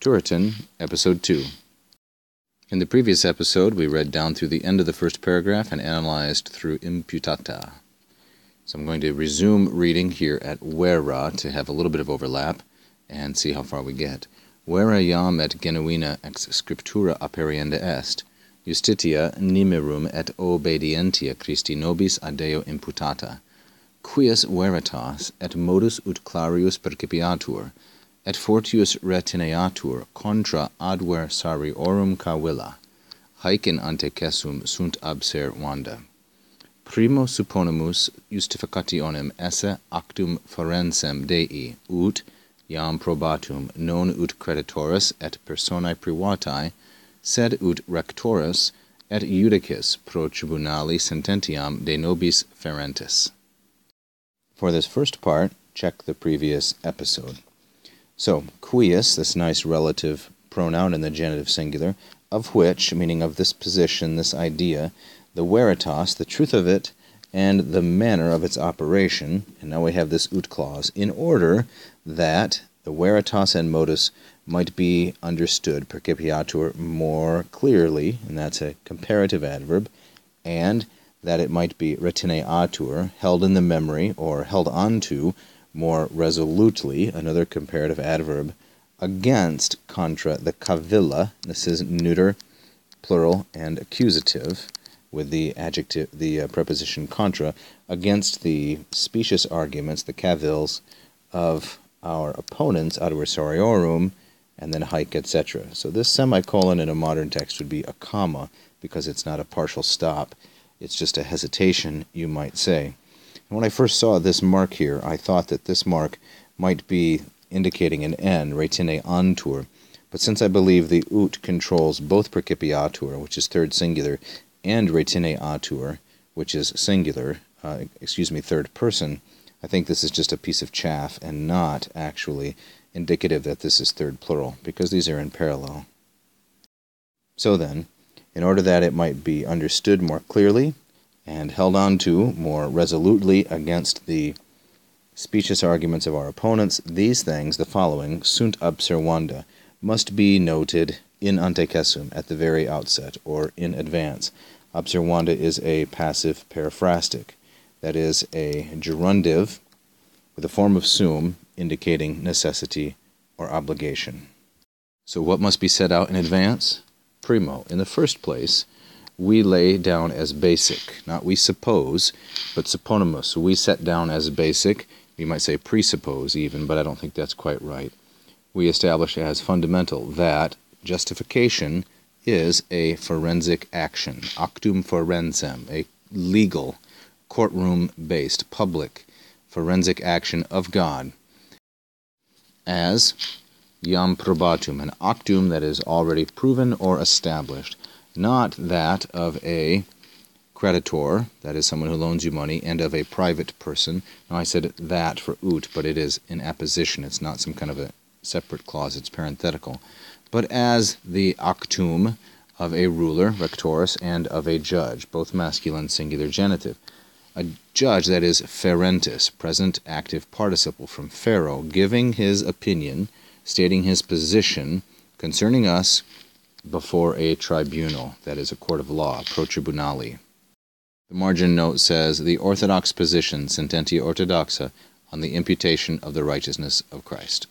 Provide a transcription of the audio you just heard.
Turretin, Episode 2. In the previous episode, we read down through the end of the first paragraph and analyzed through imputata. So I'm going to resume reading here at vera to have a little bit of overlap and see how far we get. Vera iam et genuina ex scriptura aperienda est, justitia nimerum et obedientia Christi nobis ad Deo imputata, quies veritas et modus ut clarius percipiatur, et fortius retineatur contra adversariorum cavilla, haec in antecessum sunt observanda. Primo supponemus justificationem esse actum forensem Dei, ut, iam probatum, non ut creditores et personae privatae, sed ut rectores et judicis pro tribunali sententiam de nobis ferentis. For this first part, check the previous episode. So, quies, this nice relative pronoun in the genitive singular, of which, meaning of this position, this idea, the veritas, the truth of it, and the manner of its operation, and now we have this ut clause, in order that the veritas and modus might be understood, percipiatur, more clearly, and that's a comparative adverb, and that it might be retineatur, held in the memory, or held onto, more resolutely, another comparative adverb, against, contra, the cavilla. This is neuter, plural, and accusative, with the adjective, the preposition contra, against the specious arguments, the cavils, of our opponents, adversariorum, and then haec, etc. So this semicolon in a modern text would be a comma, because it's not a partial stop. It's just a hesitation, you might say. When I first saw this mark here, I thought that this mark might be indicating an N, retineantur, but since I believe the ut controls both percipiatur, which is third singular, and retineatur, which is singular, third person, I think this is just a piece of chaff and not actually indicative that this is third plural, because these are in parallel. So then, in order that it might be understood more clearly, and held on to more resolutely against the specious arguments of our opponents, these things, the following, sunt observanda, must be noted in antecessum, at the very outset, or in advance. Observanda is a passive periphrastic, that is a gerundive with a form of sum indicating necessity or obligation. So what must be set out in advance? Primo, in the first place, we lay down as basic, not we suppose, but supponemus. So we set down as basic, we might say presuppose even, but I don't think that's quite right. We establish as fundamental that justification is a forensic action, actum forensem, a legal, courtroom-based, public, forensic action of God, as iam probatum, an actum that is already proven or established, not that of a creditor, that is someone who loans you money, and of a private person. Now I said that for ut, but it is in apposition. It's not some kind of a separate clause. It's parenthetical. But as the actum of a ruler, rectorus, and of a judge, both masculine, singular, genitive. A judge that is ferentis, present active participle from pharaoh, giving his opinion, stating his position concerning us before a tribunal, that is a court of law, pro tribunali. The margin note says, the orthodox position, sententia orthodoxa, on the imputation of the righteousness of Christ.